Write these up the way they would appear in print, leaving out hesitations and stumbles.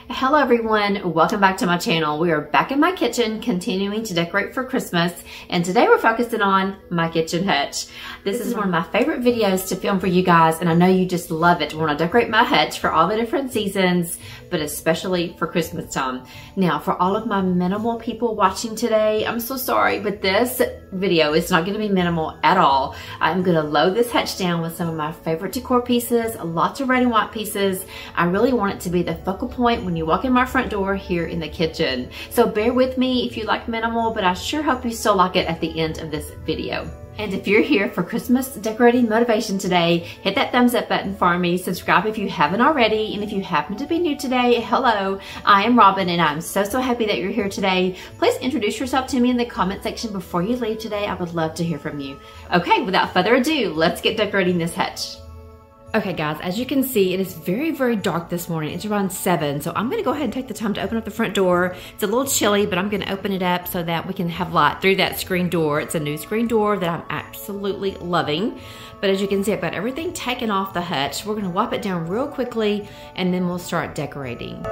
Hello everyone, welcome back to my channel. We are back in my kitchen continuing to decorate for Christmas, and today we're focusing on my kitchen hutch. This is one of my favorite videos to film for you guys, and I know you just love it. I want to decorate my hutch for all the different seasons, but especially for Christmas time. Now, for all of my minimal people watching today, I'm so sorry, but this video is not going to be minimal at all. I'm going to load this hutch down with some of my favorite decor pieces, lots of red and white pieces. I really want it to be the focal point when you walk in my front door here in the kitchen. So bear with me if you like minimal, but I sure hope you still like it at the end of this video. And if you're here for Christmas decorating motivation today, hit that thumbs up button for me, subscribe if you haven't already, and if you happen to be new today, hello, I am Robin and I'm so happy that you're here today. Please introduce yourself to me in the comment section before you leave today. I would love to hear from you. Okay, without further ado, let's get decorating this hutch. Okay guys, as you can see, it is very dark this morning. It's around 7, so I'm gonna go ahead and take the time to open up the front door. It's a little chilly, but I'm gonna open it up so that we can have light through that screen door. It's a new screen door that I'm absolutely loving. But as you can see, I've got everything taken off the hutch. We're gonna wipe it down real quickly and then we'll start decorating.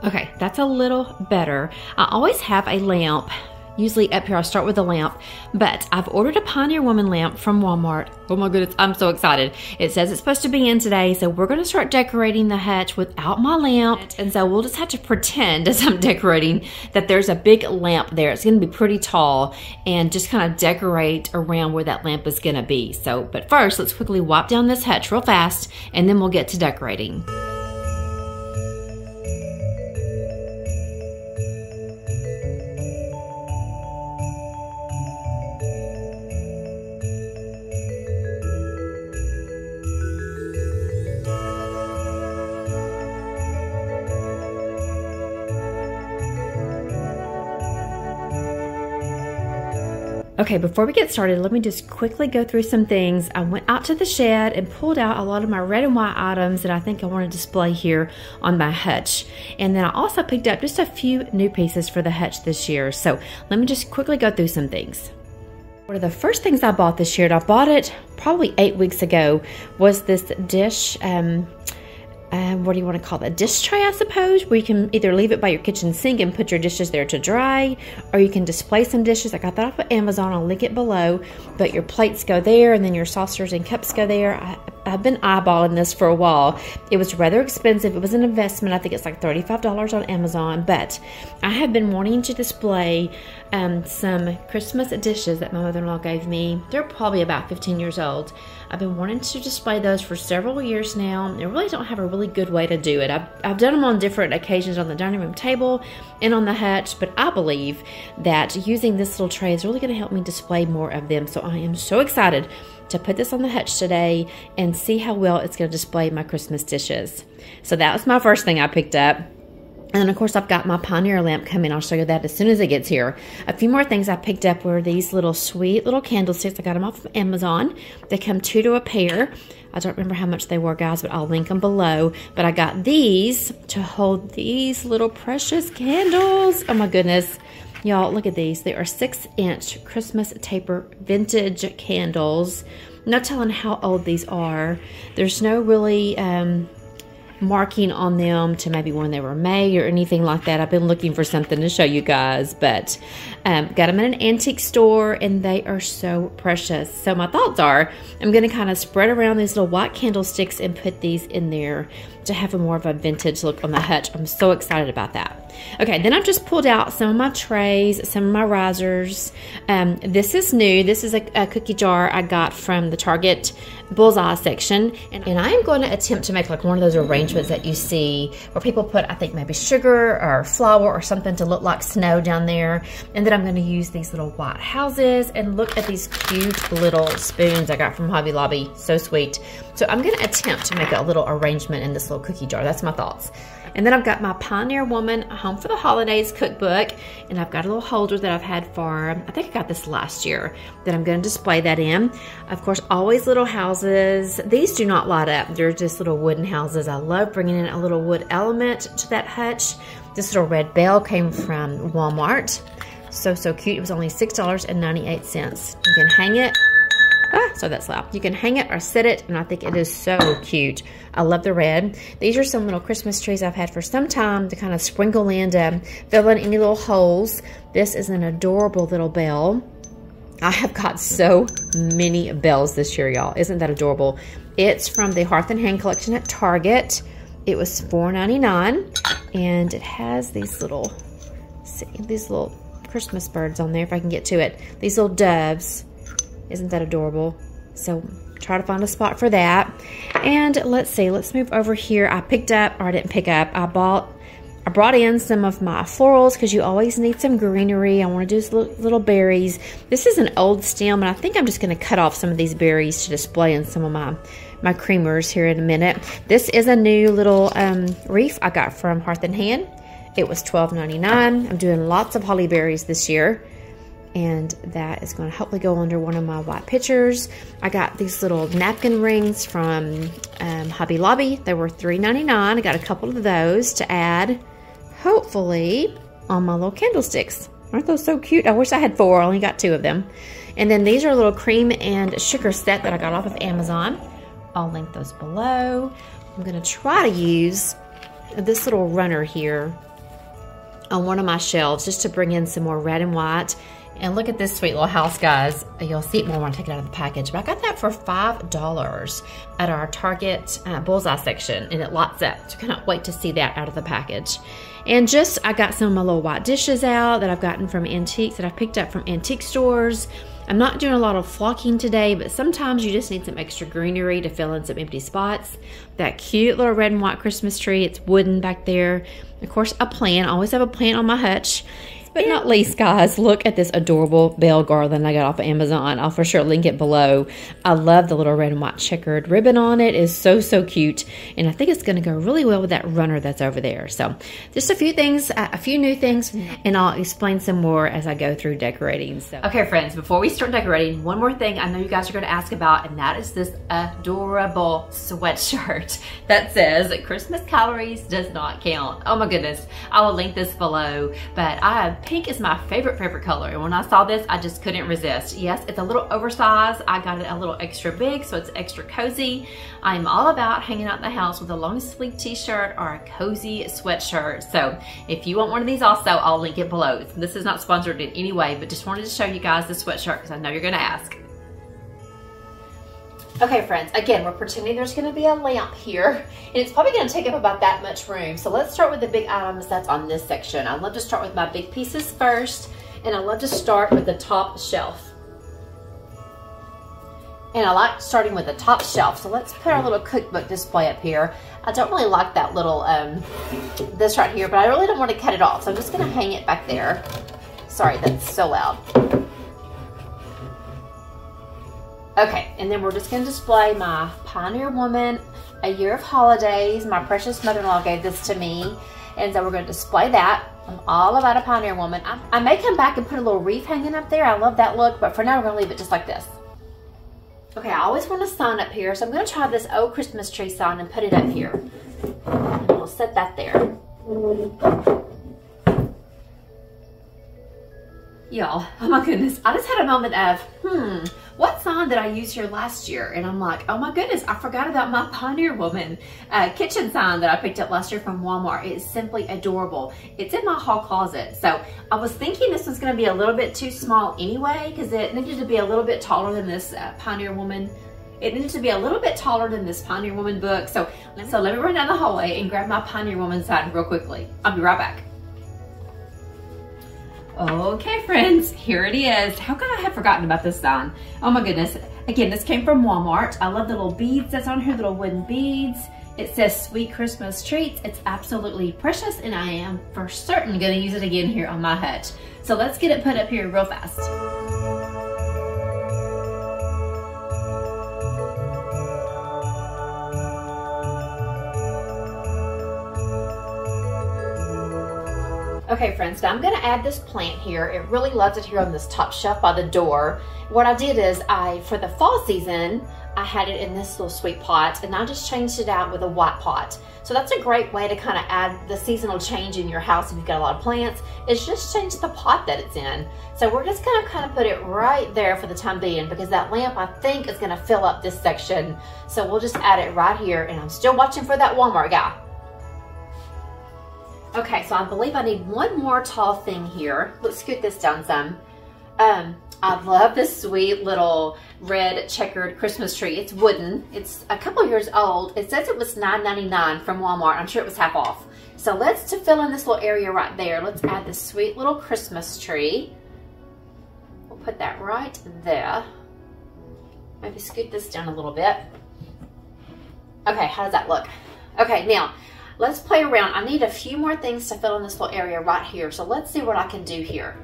Okay, that's a little better. I always have a lamp, usually up here. I'll start with a lamp, but I've ordered a Pioneer Woman lamp from Walmart. Oh my goodness, I'm so excited. It says it's supposed to be in today, so we're gonna start decorating the hutch without my lamp. And so we'll just have to pretend as I'm decorating that there's a big lamp there. It's gonna be pretty tall and just kind of decorate around where that lamp is gonna be. So, but first, let's quickly wipe down this hutch real fast and then we'll get to decorating. Okay, before we get started, let me just quickly go through some things. I went out to the shed and pulled out a lot of my red and white items that I think I want to display here on my hutch. And then I also picked up just a few new pieces for the hutch this year. So let me just quickly go through some things. One of the first things I bought this year, and I bought it probably 8 weeks ago, was this dish, what do you want to call that? Dish tray, I suppose, where you can either leave it by your kitchen sink and put your dishes there to dry, or you can display some dishes. I got that off of Amazon. I'll link it below. But your plates go there, and then your saucers and cups go there. I've been eyeballing this for a while. It was rather expensive. It was an investment. I think it's like $35 on Amazon. But I have been wanting to display some Christmas dishes that my mother-in-law gave me. They're probably about 15 years old. I've been wanting to display those for several years now. I really don't have a really good way to do it. I've done them on different occasions on the dining room table and on the hutch, but I believe that using this little tray is really going to help me display more of them. So I am so excited to put this on the hutch today and see how well it's going to display my Christmas dishes. So that was my first thing I picked up. And then, of course, I've got my Pioneer lamp coming. I'll show you that as soon as it gets here. A few more things I picked up were these little sweet little candlesticks. I got them off of Amazon. They come 2 to a pair. I don't remember how much they were, guys, but I'll link them below. But I got these to hold these little precious candles. Oh, my goodness. Y'all, look at these. They are 6-inch Christmas taper vintage candles. No telling how old these are. There's no really marking on them to maybe when they were made or anything like that. I've been looking for something to show you guys, but got them in an antique store and they are so precious. So my thoughts are I'm going to kind of spread around these little white candlesticks and put these in there to have a more of a vintage look on the hutch. I'm so excited about that. Okay, then I've just pulled out some of my trays, some of my risers. This is new. This is a cookie jar I got from the Target Bullseye section. And I am going to attempt to make like one of those arrangements that you see where people put, I think, maybe sugar or flour or something to look like snow down there. And then I'm going to use these little white houses and look at these cute little spoons I got from Hobby Lobby. So sweet. So I'm going to attempt to make a little arrangement in this little cookie jar. That's my thoughts. And then I've got my Pioneer Woman Home for the Holidays cookbook, and I've got a little holder that I've had for, I think I got this last year, that I'm going to display that in. Of course, always little houses. These do not light up. They're just little wooden houses. I love bringing in a little wood element to that hutch. This little red bell came from Walmart. So cute. It was only $6.98. You can hang it. So that's loud. You can hang it or set it, and I think it is so cute. I love the red. These are some little Christmas trees I've had for some time to kind of sprinkle in to fill in any little holes. This is an adorable little bell. I have got so many bells this year, y'all. Isn't that adorable? It's from the Hearth and Hand collection at Target. It was $4.99, and it has these little Christmas birds on there, if I can get to it. These little doves. Isn't that adorable? So try to find a spot for that. And let's see, let's move over here. I brought in some of my florals because you always need some greenery. I want to do little berries. This is an old stem, and I think I'm just going to cut off some of these berries to display in some of my creamers here in a minute. This is a new little wreath I got from Hearth and Hand. It was $12.99. I'm doing lots of holly berries this year, and that is going to hopefully go under one of my white pitchers. I got these little napkin rings from Hobby Lobby. They were $3.99. I got a couple of those to add, hopefully, on my little candlesticks. Aren't those so cute? I wish I had 4. I only got 2 of them. And then these are a little cream and sugar set that I got off of Amazon. I'll link those below. I'm going to try to use this little runner here on one of my shelves just to bring in some more red and white. And look at this sweet little house, guys. You'll see it more when I take it out of the package. But I got that for $5 at our Target bullseye section, and it lights up. So I cannot wait to see that out of the package. And I got some of my little white dishes out that I've gotten from antiques, that I've picked up from antique stores. I'm not doing a lot of flocking today, but sometimes you just need some extra greenery to fill in some empty spots. That cute little red and white Christmas tree. It's wooden back there. Of course, a plant. I always have a plant on my hutch. But not least, guys, look at this adorable bell garland I got off of Amazon. I'll for sure link it below. I love the little red and white checkered ribbon on it. It's so cute. And I think it's going to go really well with that runner that's over there. So just a few things, a few new things, and I'll explain some more as I go through decorating. So, okay, friends, before we start decorating, one more thing I know you guys are going to ask about, and that is this adorable sweatshirt that says Christmas calories does not count. Oh my goodness. I will link this below, but pink is my favorite color, and when I saw this, I just couldn't resist. Yes, it's a little oversized. I got it a little extra big, so it's extra cozy. I'm all about hanging out in the house with a long sleeve t-shirt or a cozy sweatshirt. So if you want one of these also, I'll link it below. This is not sponsored in any way, but just wanted to show you guys the sweatshirt because I know you're gonna ask. Okay, friends, again, we're pretending there's gonna be a lamp here, and it's probably gonna take up about that much room. So let's start with the big items that's on this section. I love to start with my big pieces first, and I love to start with the top shelf. And I like starting with the top shelf. So let's put our little cookbook display up here. I don't really like that little, this right here, but I really don't want to cut it off. So I'm just gonna hang it back there. Sorry, that's so loud. Okay, and then we're just going to display my Pioneer Woman, A Year of Holidays. My precious mother-in-law gave this to me, and so we're going to display that. I'm all about a Pioneer Woman. I may come back and put a little wreath hanging up there. I love that look, but for now we're going to leave it just like this. Okay, I always want a sign up here, so I'm going to try this old Christmas tree sign and put it up here. And we'll set that there. Y'all, oh my goodness, I just had a moment of, what sign did I use here last year? And I'm like, oh my goodness, I forgot about my Pioneer Woman kitchen sign that I picked up last year from Walmart. It is simply adorable. It's in my hall closet. So I was thinking this was gonna be a little bit too small anyway, because it needed to be a little bit taller than this Pioneer Woman. It needed to be a little bit taller than this Pioneer Woman book. So let me run down the hallway and grab my Pioneer Woman sign real quickly. I'll be right back. Okay, friends, here it is. How could I have forgotten about this sign? Oh my goodness. Again, this came from Walmart. I love the little beads that's on here, little wooden beads. It says Sweet Christmas Treats. It's absolutely precious, and I am for certain gonna use it again here on my hutch. So let's get it put up here real fast. Okay, friends, now I'm gonna add this plant here. It really loves it here on this top shelf by the door. What I did is for the fall season, I had it in this little sweet pot, and I just changed it out with a white pot. So that's a great way to kind of add the seasonal change in your house if you've got a lot of plants, is just change the pot that it's in. So we're just gonna kind of put it right there for the time being, because that lamp, I think, is gonna fill up this section. So we'll just add it right here, and I'm still watching for that Walmart guy. Okay, so I believe I need one more tall thing here. Let's scoot this down some. I love this sweet little red checkered Christmas tree. It's wooden. It's a couple years old. It says it was $9.99 from Walmart. I'm sure it was half off. So to fill in this little area right there, let's add this sweet little Christmas tree. We'll put that right there. Maybe scoot this down a little bit. Okay, how does that look? Okay, now let's play around. I need a few more things to fill in this little area right here. So let's see what I can do here.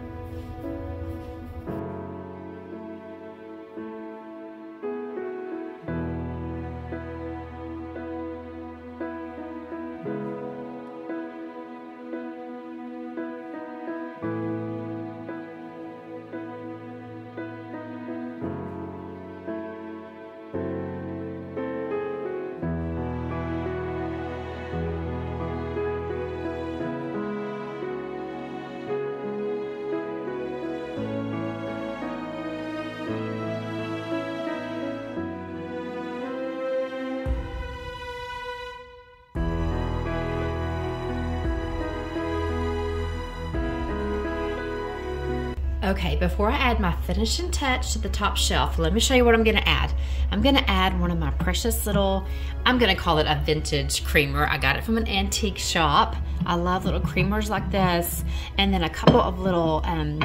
Okay, before I add my finishing touch to the top shelf, let me show you what I'm gonna add. I'm gonna add one of my precious little, I'm gonna call it a vintage creamer. I got it from an antique shop. I love little creamers like this. And then a couple of little, I'm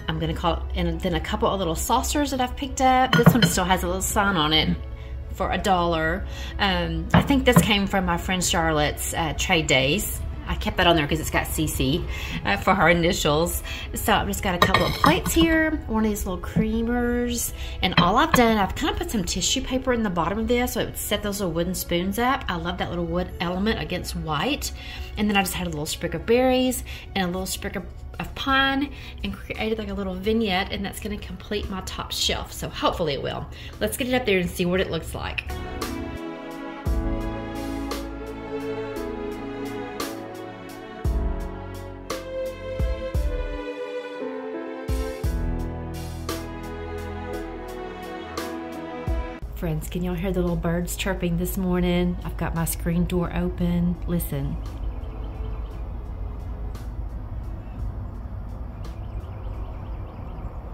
gonna call it, and then a couple of little saucers that I've picked up. This one still has a little sign on it for $1. I think this came from my friend Charlotte's trade days. I kept that on there because it's got CC for her initials. So I've just got a couple of plates here, one of these little creamers, and all I've done, I've kind of put some tissue paper in the bottom of this so it would set those little wooden spoons up. I love that little wood element against white. And then I just had a little sprig of berries and a little sprig of pine and created like a little vignette, and that's gonna complete my top shelf. So hopefully it will. Let's get it up there and see what it looks like. Friends, can y'all hear the little birds chirping this morning? I've got my screen door open. Listen.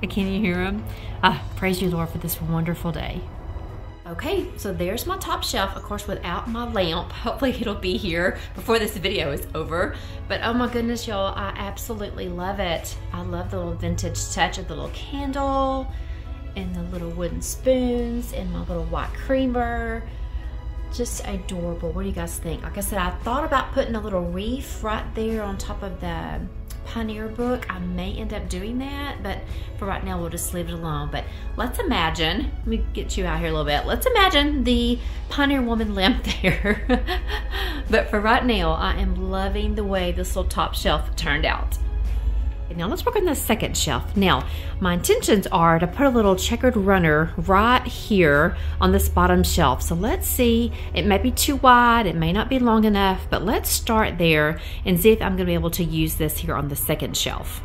Can you hear them? Praise you, Lord, for this wonderful day. Okay, so there's my top shelf, of course, without my lamp. Hopefully it'll be here before this video is over. But oh my goodness, y'all, I absolutely love it. I love the little vintage touch of the little candle and the little wooden spoons and my little white creamer. Just adorable. What do you guys think? Like I said, I thought about putting a little wreath right there on top of the Pioneer book. I may end up doing that, but for right now we'll just leave it alone. But let's imagine, let me get you out here a little bit. Let's imagine the Pioneer Woman lamp there. But for right now, I am loving the way this little top shelf turned out. Now let's work on the second shelf. Now, my intentions are to put a little checkered runner right here on this bottom shelf. So let's see, it may be too wide, it may not be long enough, but let's start there and see if I'm gonna be able to use this here on the second shelf.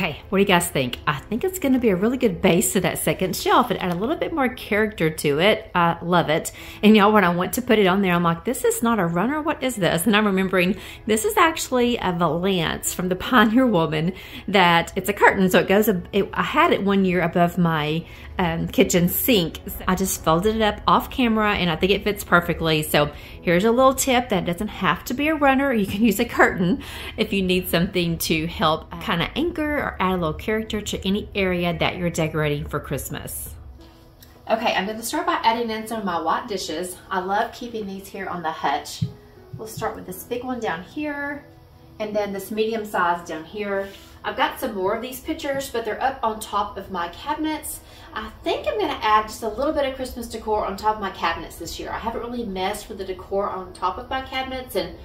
Okay, what do you guys think? I think it's gonna be a really good base to that second shelf and add a little bit more character to it. I love it. And y'all, when I went to put it on there, I'm like, this is not a runner, what is this? And I'm remembering, this is actually a valance from the Pioneer Woman that it's a curtain. So it goes, I had it one year above my kitchen sink. So I just folded it up off camera and I think it fits perfectly. So here's a little tip that doesn't have to be a runner. You can use a curtain if you need something to help kind of anchor or add a little character to any area that you're decorating for Christmas. Okay, I'm going to start by adding in some of my white dishes. I love keeping these here on the hutch. We'll start with this big one down here and then this medium size down here. I've got some more of these pictures, but they're up on top of my cabinets. I think I'm going to add just a little bit of Christmas decor on top of my cabinets this year. I haven't really messed with the decor on top of my cabinets, and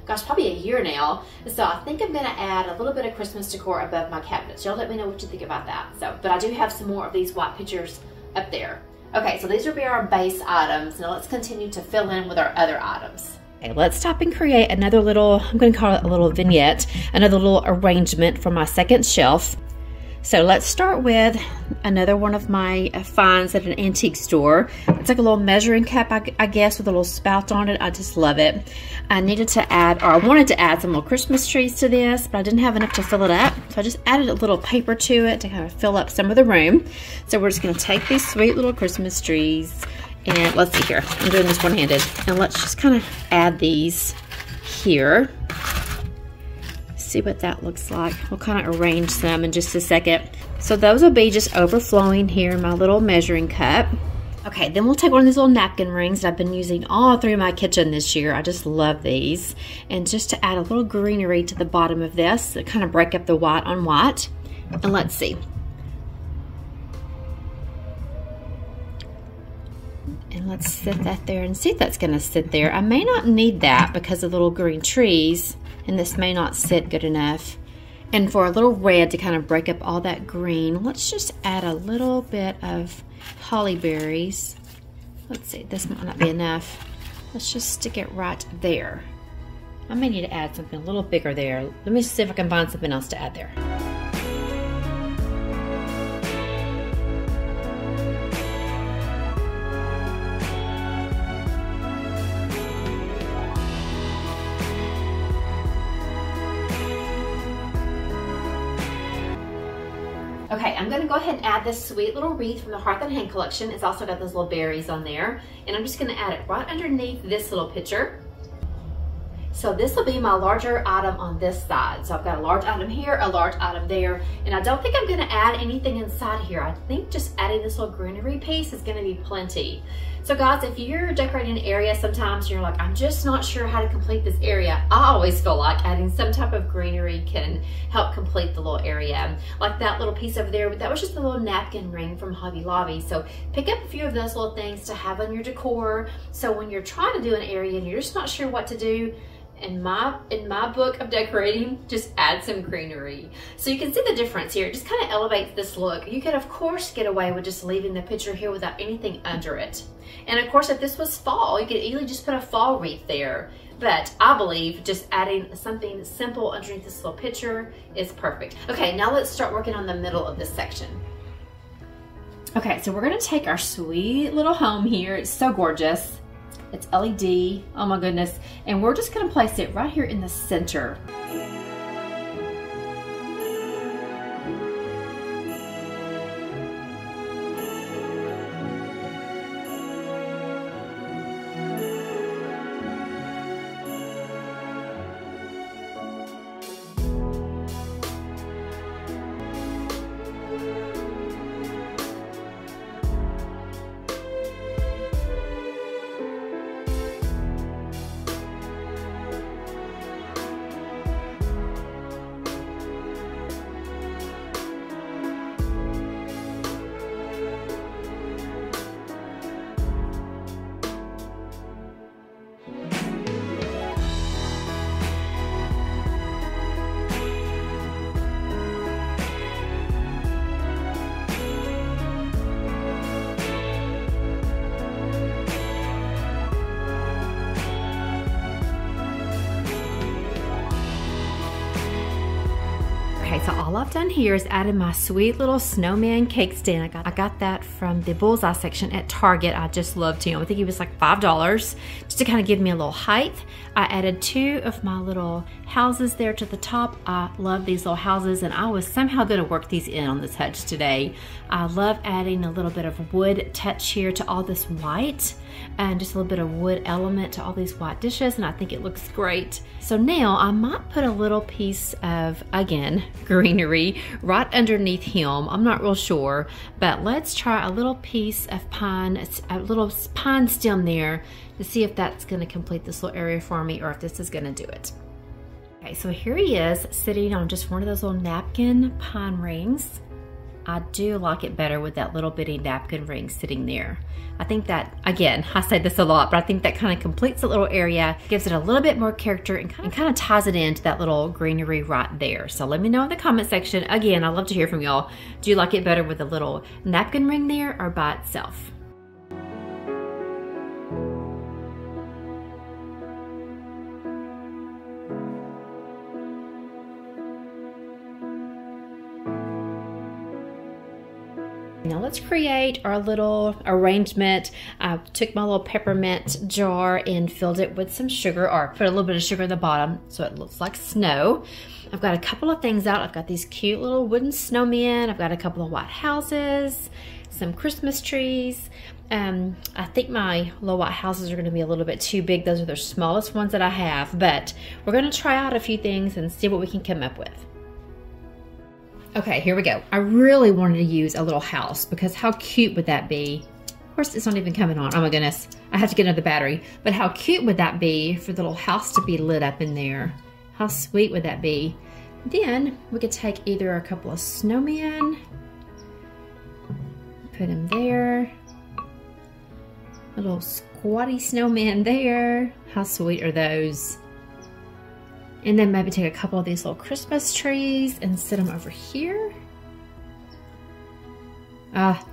gosh, probably a year now. So I think I'm gonna add a little bit of Christmas decor above my cabinets. Y'all let me know what you think about that. So, but I do have some more of these white pictures up there. Okay, so these will be our base items. Now let's continue to fill in with our other items. Okay, let's stop and create another little, I'm gonna call it a little vignette, another little arrangement for my second shelf. So let's start with another one of my finds at an antique store. It's like a little measuring cup, I guess, with a little spout on it. I just love it. I needed to add, or I wanted to add some little Christmas trees to this, but I didn't have enough to fill it up. So I just added a little paper to it to kind of fill up some of the room. So we're just gonna take these sweet little Christmas trees, and let's see here. I'm doing this one-handed. And let's just kind of add these here. See what that looks like. We'll kind of arrange some in just a second. So those will be just overflowing here in my little measuring cup. Okay, then we'll take one of these little napkin rings that I've been using all through my kitchen this year. I just love these. And just to add a little greenery to the bottom of this, to kind of break up the white on white. And let's see. And let's set that there and see if that's gonna sit there. I may not need that because of the little green trees, and this may not sit good enough. And for a little red to kind of break up all that green, let's just add a little bit of holly berries. Let's see, this might not be enough. Let's just stick it right there. I may need to add something a little bigger there. Let me see if I can find something else to add there. Okay, I'm gonna go ahead and add this sweet little wreath from the Hearth and Hand collection. It's also got those little berries on there. And I'm just gonna add it right underneath this little picture. So this will be my larger item on this side. So I've got a large item here, a large item there, and I don't think I'm gonna add anything inside here. I think just adding this little greenery piece is gonna be plenty. So guys, if you're decorating an area sometimes you're like, I'm just not sure how to complete this area, I always feel like adding some type of greenery can help complete the little area. Like that little piece over there, that was just a little napkin ring from Hobby Lobby. So pick up a few of those little things to have on your decor. So when you're trying to do an area and you're just not sure what to do, in my book of decorating, just add some greenery. So you can see the difference here. It just kind of elevates this look. You could of course get away with just leaving the picture here without anything under it. And of course, if this was fall, you could easily just put a fall wreath there. But I believe just adding something simple underneath this little picture is perfect. Okay, now let's start working on the middle of this section. Okay, so we're gonna take our sweet little home here. It's so gorgeous. It's LED, oh my goodness. And we're just gonna place it right here in the center. Okay, so all I've done here is added my sweet little snowman cake stand. I got that from the bullseye section at Target. I just loved him. I think he was like $5 just to kind of give me a little height. I added 2 of my little houses there to the top. I love these little houses, and I was somehow going to work these in on this hutch today. I love adding a little bit of wood touch here to all this white, and just a little bit of wood element to all these white dishes, and I think it looks great. So now I might put a little piece of, again, greenery right underneath him. I'm not real sure, but let's try a little piece of pine, a little pine stem there to see if that's going to complete this little area for me, or if this is going to do it. Okay, so here he is sitting on just one of those little napkin pine rings. I do like it better with that little bitty napkin ring sitting there. I think that, again, I say this a lot, but I think that kind of completes the little area, gives it a little bit more character, and kind of ties it into that little greenery right there. So let me know in the comment section. Again, I'd love to hear from y'all. Do you like it better with a little napkin ring there or by itself? Now let's create our little arrangement. I took my little peppermint jar and filled it with some sugar, or put a little bit of sugar at the bottom so it looks like snow. I've got a couple of things out. I've got these cute little wooden snowmen. I've got a couple of white houses, some Christmas trees. I think my little white houses are going to be a little bit too big. Those are the smallest ones that I have, but we're going to try out a few things and see what we can come up with. Okay, here we go. I really wanted to use a little house because how cute would that be? Of course, it's not even coming on. Oh my goodness, I have to get another battery. But how cute would that be for the little house to be lit up in there? How sweet would that be? Then we could take either a couple of snowmen, put them there. A little squatty snowman there. How sweet are those? And then maybe take a couple of these little Christmas trees and sit them over here. Ah,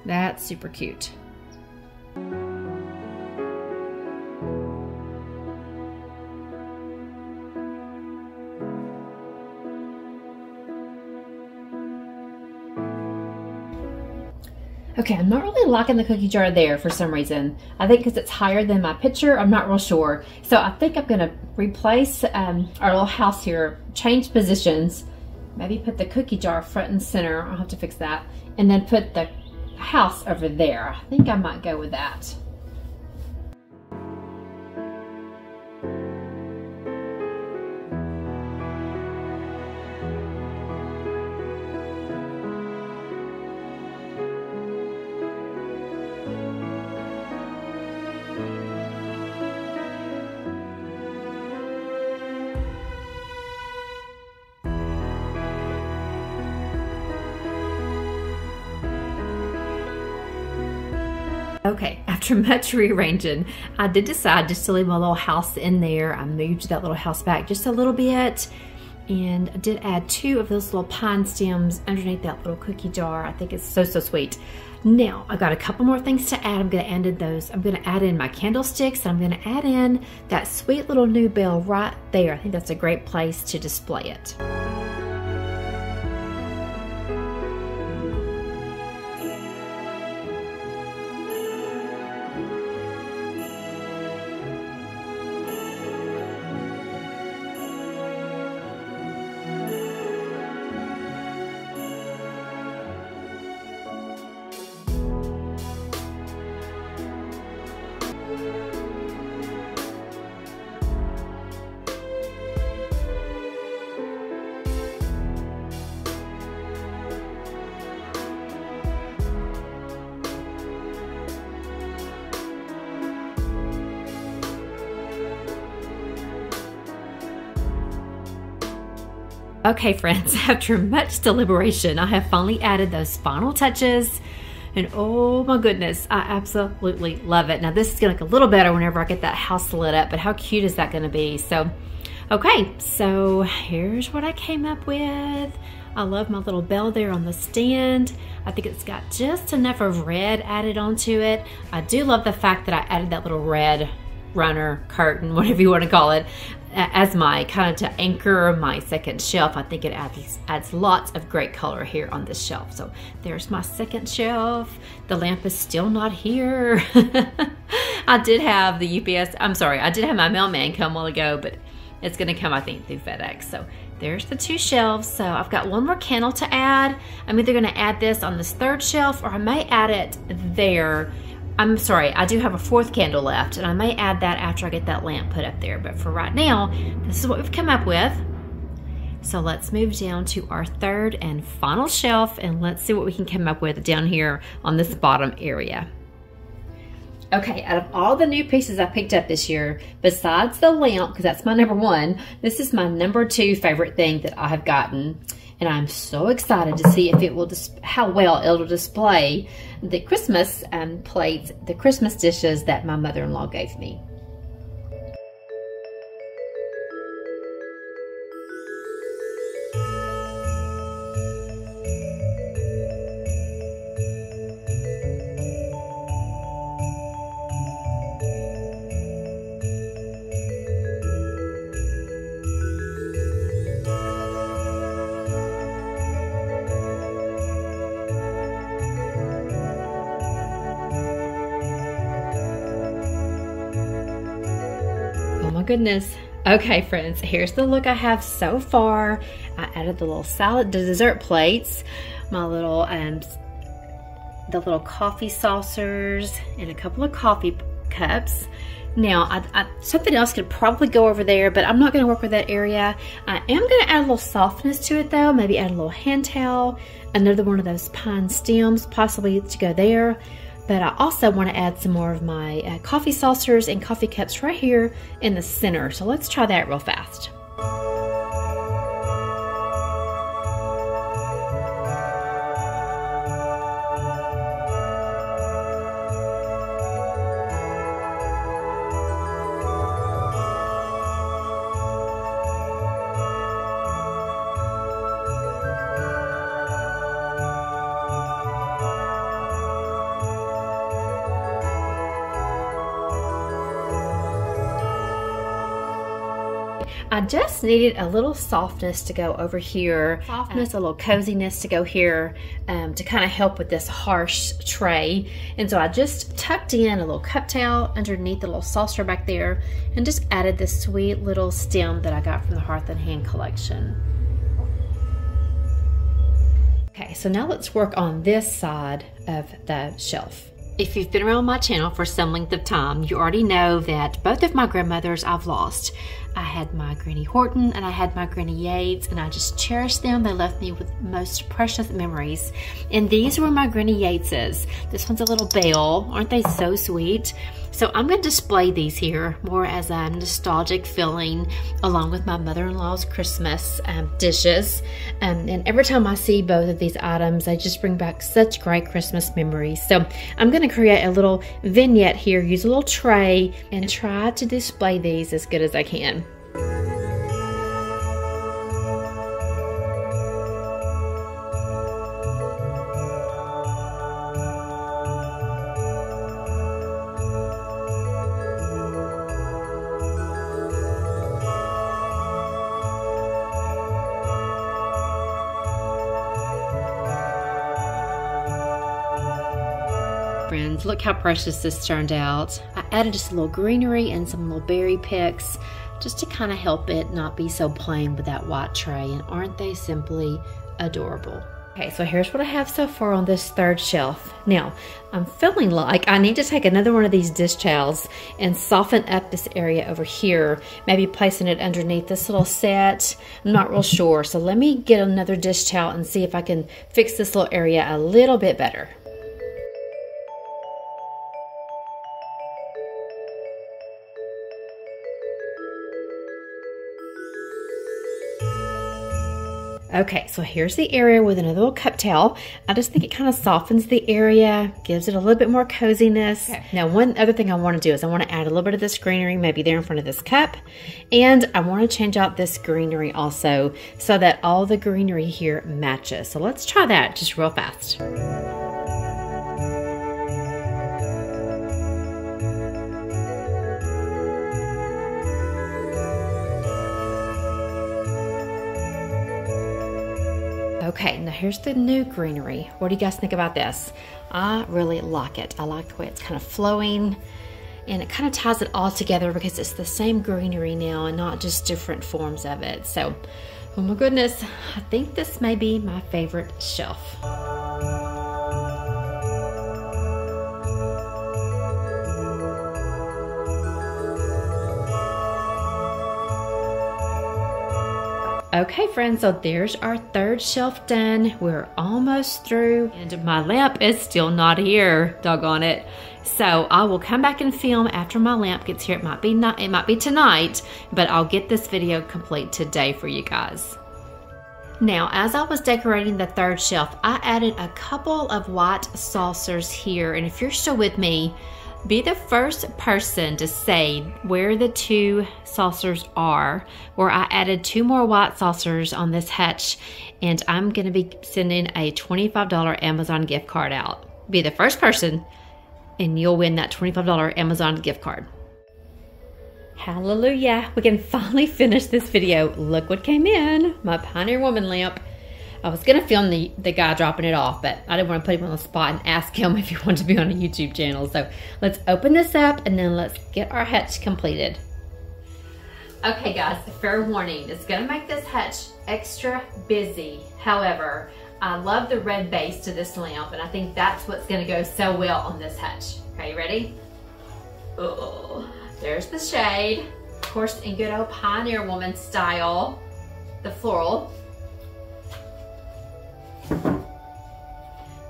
that's super cute. Okay, I'm not really liking the cookie jar there for some reason. I think because it's higher than my picture, I'm not real sure. So I think I'm gonna replace our little house here, change positions, maybe put the cookie jar front and center, I'll have to fix that, and then put the house over there. I think I might go with that. Okay, after much rearranging, I did decide just to leave my little house in there. I moved that little house back just a little bit, and I did add 2 of those little pine stems underneath that little cookie jar. I think it's so, so sweet. Now, I've got a couple more things to add. I'm gonna add in my candlesticks, and I'm gonna add in that sweet little new bell right there. I think that's a great place to display it. Okay friends, after much deliberation, I have finally added those final touches, and oh my goodness, I absolutely love it. Now this is gonna look a little better whenever I get that house lit up, but how cute is that gonna be? So, okay, so here's what I came up with. I love my little bell there on the stand. I think it's got just enough of red added onto it. I do love the fact that I added that little red runner, curtain, whatever you want to call it, as my kind of to anchor my second shelf. I think it adds lots of great color here on this shelf. So there's my second shelf. The lamp is still not here. I did have the UPS, I did have my mailman come a while ago, but it's gonna come, I think, through FedEx. So there's the 2 shelves. So I've got one more candle to add. I'm either gonna add this on this 3rd shelf, or I may add it there. I'm sorry, I do have a 4th candle left, and I may add that after I get that lamp put up there. But for right now, this is what we've come up with. So let's move down to our 3rd and final shelf, and let's see what we can come up with down here on this bottom area. Okay, out of all the new pieces I picked up this year, besides the lamp, because that's my number 1, this is my number 2 favorite thing that I have gotten. and I'm so excited to see if it will how well it'll display the Christmas plates, the Christmas dishes that my mother-in-law gave me. Oh my goodness. Okay, friends, here's the look I have so far. I added the little salad, the dessert plates, my little, the little coffee saucers, and a couple of coffee cups. Now, something else could probably go over there, but I'm not going to work with that area. I am going to add a little softness to it though, maybe add a little hand towel, another one of those pine stems possibly to go there. But I also want to add some more of my coffee saucers and coffee cups right here in the center. So let's try that real fast. I just needed a little softness to go over here, softness, a little coziness to go here to kind of help with this harsh tray. And so I just tucked in a little cup towel underneath the little saucer back there and just added this sweet little stem that I got from the Hearth and Hand collection. Okay, so now let's work on this side of the shelf. If you've been around my channel for some length of time, you already know that both of my grandmothers I've lost. I had my Granny Horton and I had my Granny Yates, and I just cherish them. They left me with most precious memories. And these were my Granny Yateses. This one's a little bell. Aren't they so sweet? So I'm going to display these here more as a nostalgic feeling along with my mother-in-law's Christmas dishes. And every time I see both of these items, they just bring back such great Christmas memories. So I'm going to create a little vignette here, use a little tray, and try to display these as good as I can. Friends, look how precious this turned out. I added just a little greenery and some little berry picks just to kind of help it not be so plain with that white tray. And aren't they simply adorable? Okay, so here's what I have so far on this third shelf. Now, I'm feeling like I need to take another one of these dish towels and soften up this area over here, maybe placing it underneath this little set. I'm not real sure, so let me get another dish towel and see if I can fix this little area a little bit better. Okay, so here's the area with another little cup towel. I just think it kind of softens the area, gives it a little bit more coziness. Okay. Now, one other thing I want to do is I want to add a little bit of this greenery, maybe there in front of this cup. And I want to change out this greenery also so that all the greenery here matches. So let's try that just real fast. Okay, now here's the new greenery. What do you guys think about this? I really like it. I like the way it's kind of flowing, and it kind of ties it all together because it's the same greenery now and not just different forms of it. So, oh my goodness, I think this may be my favorite shelf. Okay, friends, so there's our third shelf done. We're almost through, and my lamp is still not here, doggone it. So I will come back and film after my lamp gets here. It might be tonight, but I'll get this video complete today for you guys. Now, as I was decorating the third shelf, I added a couple of white saucers here. And if you're still with me, be the first person to say where the 2 saucers are, where I added 2 more white saucers on this hutch, and I'm gonna be sending a $25 Amazon gift card out. Be the first person, and you'll win that $25 Amazon gift card. Hallelujah, we can finally finish this video. Look what came in, my Pioneer Woman lamp. I was gonna film the guy dropping it off, but I didn't want to put him on the spot and ask him if he wanted to be on a YouTube channel. So let's open this up and then let's get our hutch completed. Okay guys, fair warning, it's gonna make this hutch extra busy. However, I love the red base to this lamp, and I think that's what's gonna go so well on this hutch. Okay, you ready? Oh. There's the shade, of course, in good old Pioneer Woman style, the floral.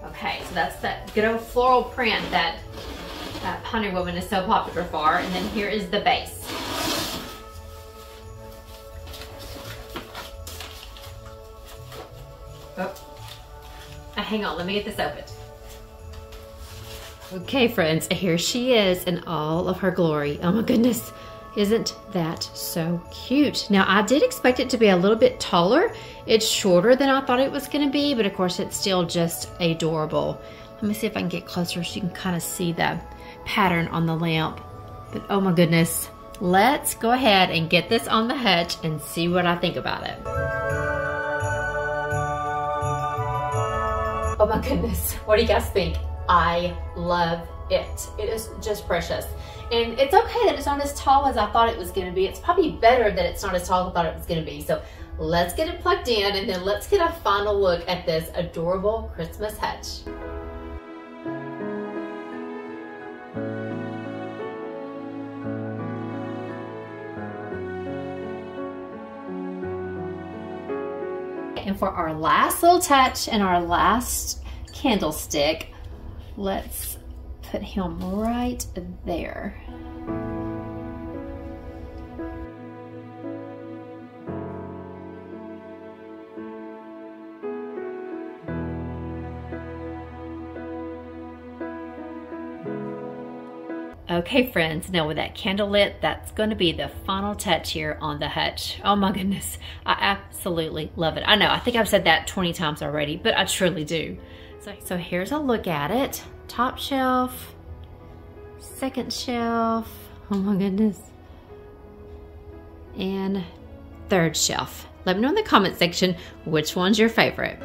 Okay, so that's that good old floral print that Pioneer Woman is so popular for. And then here is the base. Oh, hang on, let me get this open. Okay friends, here she is in all of her glory. Oh my goodness, isn't that so cute? Now I did expect it to be a little bit taller. It's shorter than I thought it was gonna be, but of course it's still just adorable. Let me see if I can get closer so you can kind of see the pattern on the lamp. But oh my goodness, let's go ahead and get this on the hutch and see what I think about it. Oh my goodness, what do you guys think? I love it. It is just precious. And it's okay that it's not as tall as I thought it was gonna be. It's probably better that it's not as tall as I thought it was gonna be. So let's get it plugged in and then let's get a final look at this adorable Christmas hutch. And for our last little touch and our last candlestick, let's put him right there. Okay friends, now with that candle lit, that's going to be the final touch here on the hutch. Oh my goodness, I absolutely love it. I know, I think I've said that 20 times already, but I truly do. So here's a look at it. Top shelf, second shelf, oh my goodness, and third shelf. Let me know in the comment section which one's your favorite.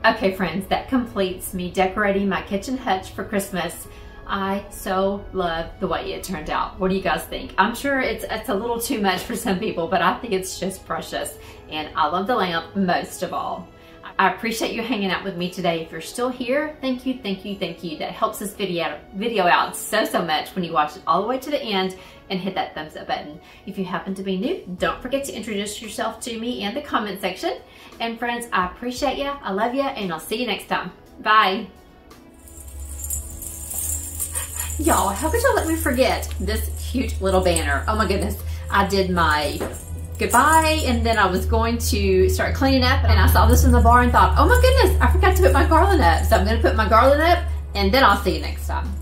Okay friends, that completes me decorating my kitchen hutch for Christmas. I so love the way it turned out. What do you guys think? I'm sure it's a little too much for some people, but I think it's just precious. And I love the lamp most of all. I appreciate you hanging out with me today. If you're still here, thank you, thank you, thank you. That helps this video out so much when you watch it all the way to the end and hit that thumbs up button. If you happen to be new, don't forget to introduce yourself to me in the comment section. And friends, I appreciate you, I love you, and I'll see you next time. Bye. Y'all, how could y'all let me forget this cute little banner? Oh my goodness, I did my goodbye and then I was going to start cleaning up and I saw this in the bar and thought, oh my goodness, I forgot to put my garland up. So I'm gonna put my garland up and then I'll see you next time.